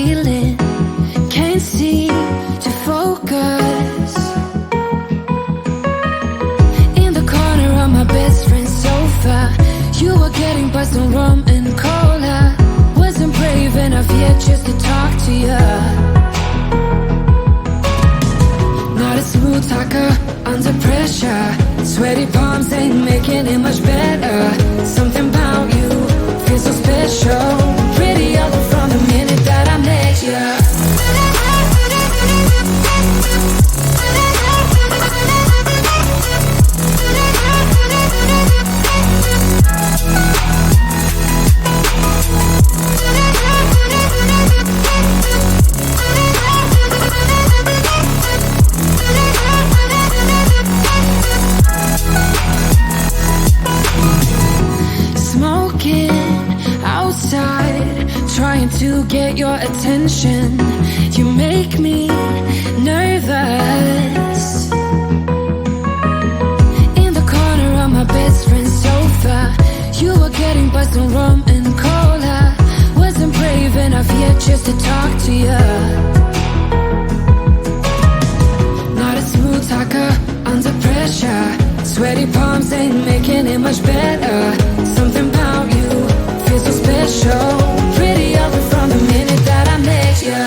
feeling, can't seem to focus. In the corner of my best friend's sofa, you were getting buzzed on rum and cola. Wasn't brave enough yet just to talk to you. Not a smooth talker under pressure. Sweaty palms ain't making it much better. Something about you feels so special. Pretty other from the minute that I met you. Trying to get your attention, you make me nervous. In the corner of my best friend's sofa, you were getting buzzed on rum and cola. Wasn't brave enough yet just to talk to you. Not a smooth talker under pressure. Sweaty palms ain't making it much better. Something about you feels so special. Pretty other from the minute that I met you.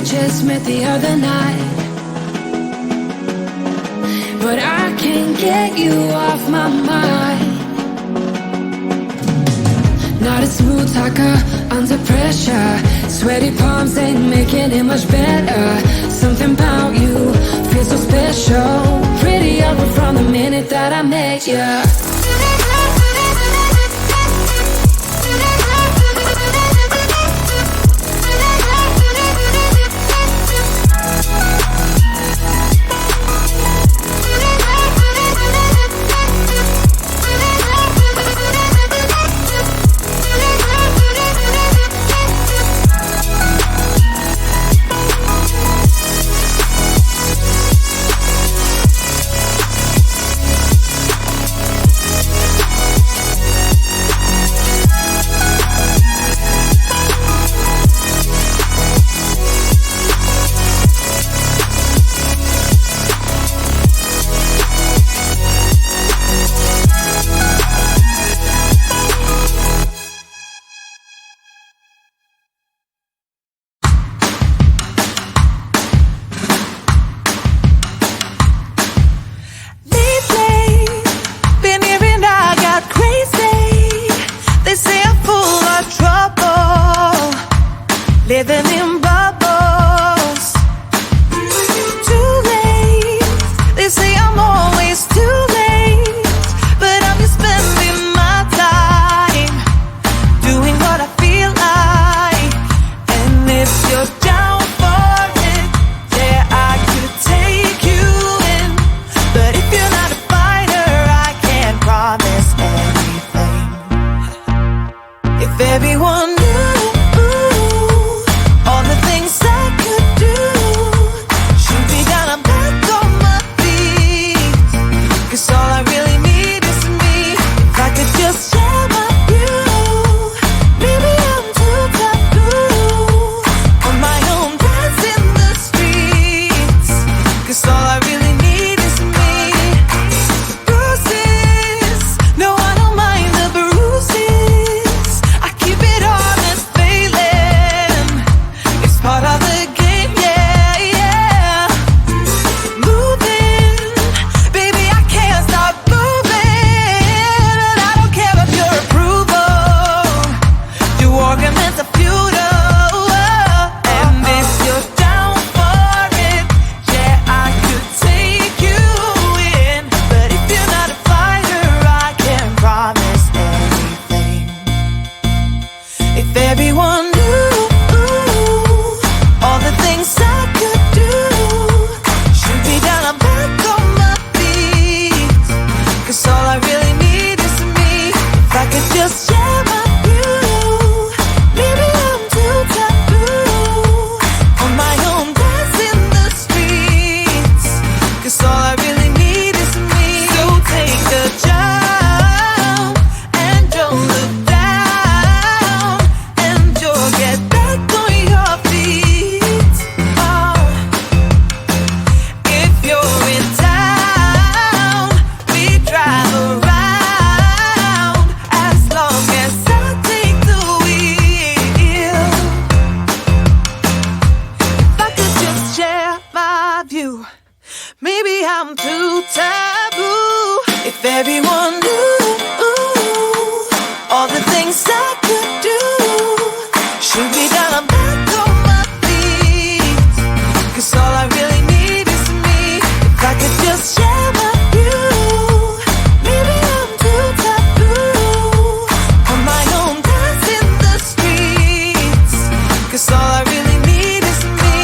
Just met the other night, but I can't get you off my mind. Not a smooth talker under pressure. Sweaty palms ain't making it much better. Something about you feels so special. Pretty other from the minute that I met you. Living in bubbles. Too late. They say I'm always too late, but I'm just spending my time doing what I feel like. And if you're down for it, yeah, I could take you in. But if you're not a fighter, I can't promise anything. If everyone knew all the I'm too taboo. If everyone knew all the things I could do, shoot me down, I'm back on my feet. 'Cause all I really need is me. If I could just share my view, maybe I'm too taboo. On my own, dance in the streets. 'Cause all I really need is me.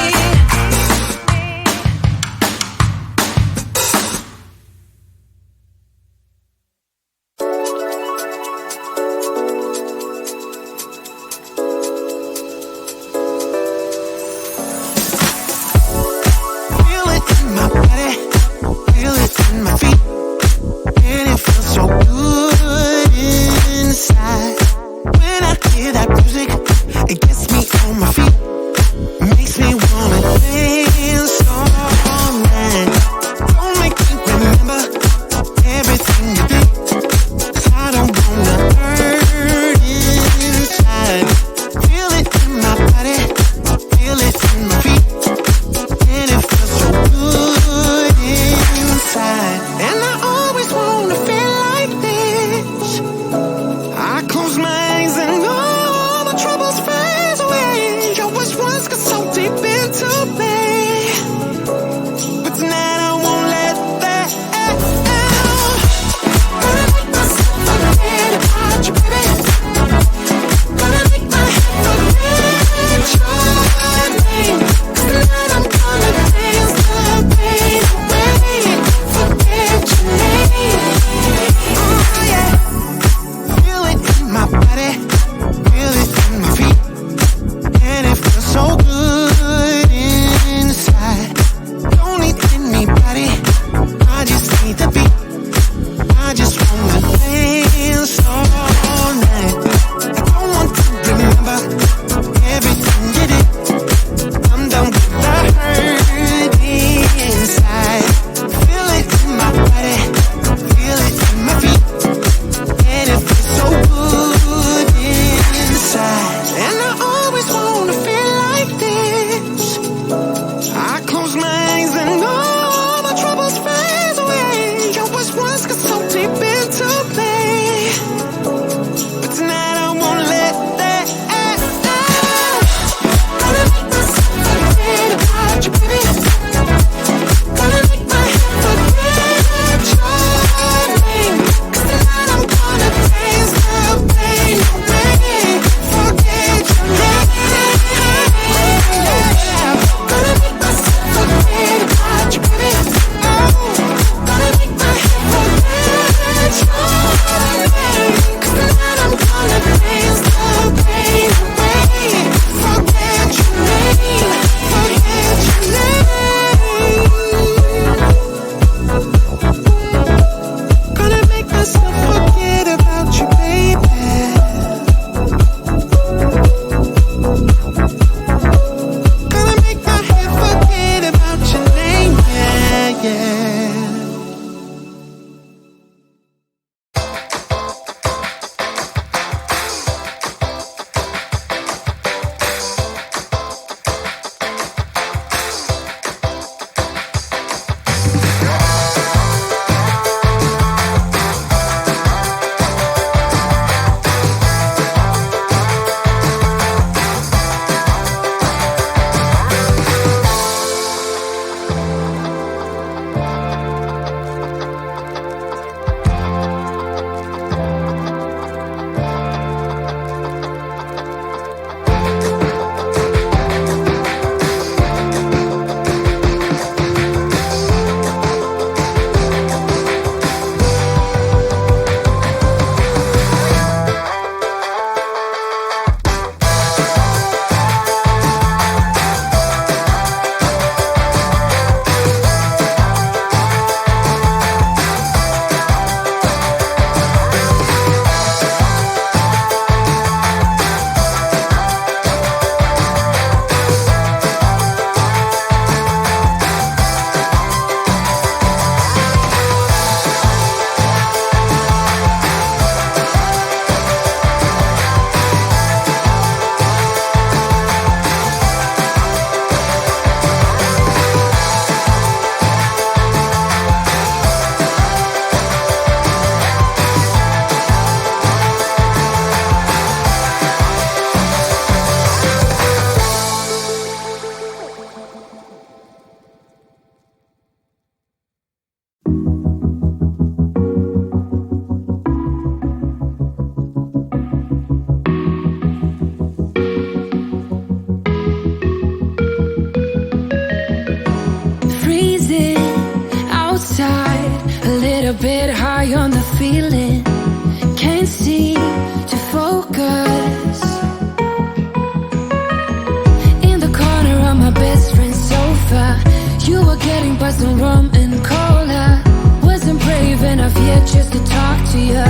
some rum and cola. Wasn't brave enough yet just to talk to ya.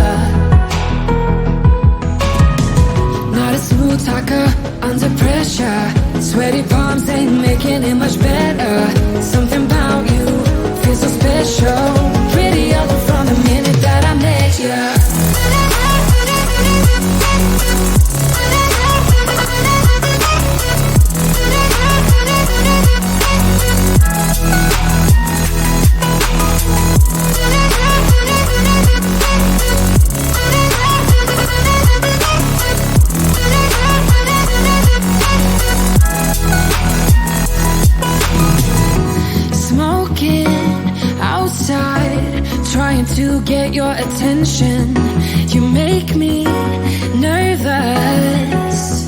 Not a smooth talker under pressure. Sweaty palms ain't making it much better. Something about you feels so special. Pretty other from the minute that I met ya. Trying to get your attention. You make me nervous.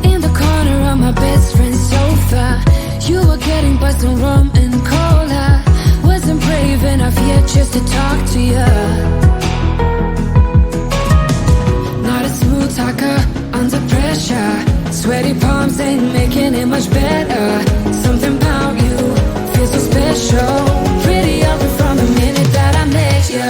In the corner of my best friend's sofa, you were getting buzzed on rum and cola. Wasn't brave enough yet just to talk to ya. Not a smooth talker under pressure. Sweaty palms ain't making it much better. Something about you feels so special. Pretty other from the minute that I met ya.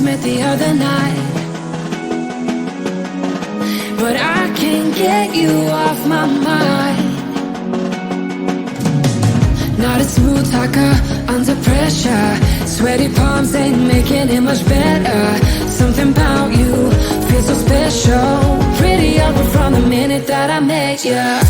Met the other night, but I can't get you off my mind. Not a smooth talker under pressure. Sweaty palms ain't making it much better. Something about you feels so special. Pretty other from the minute that I met ya.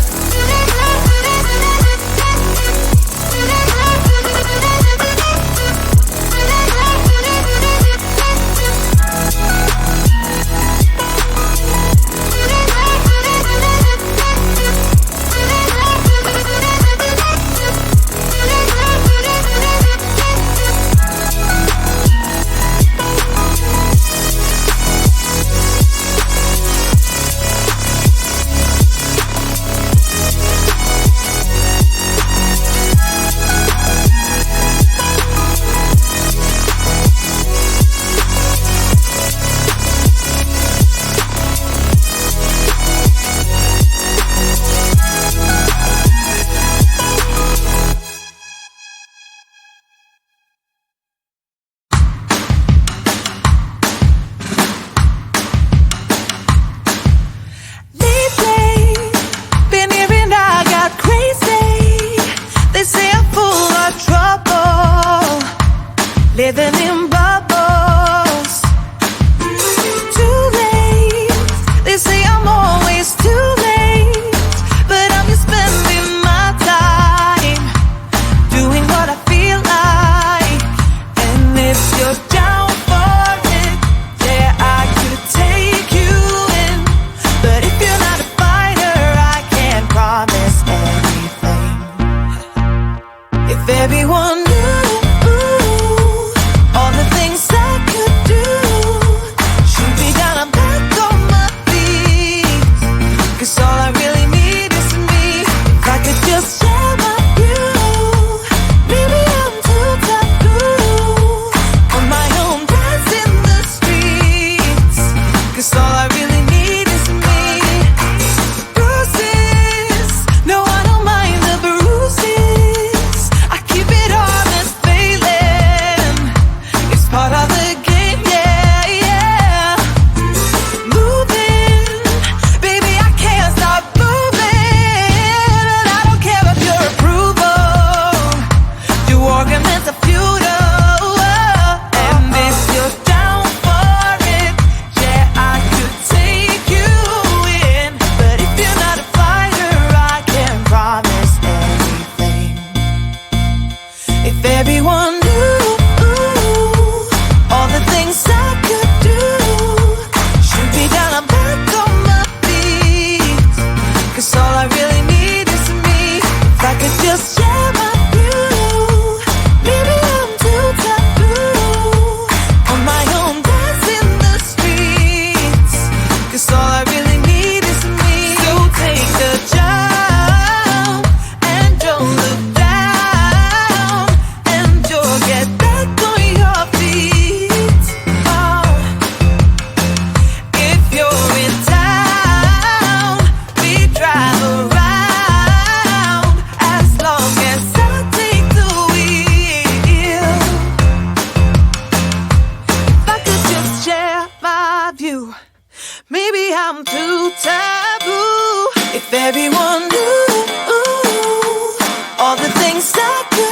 I'm too taboo. If everyone knew all the things I could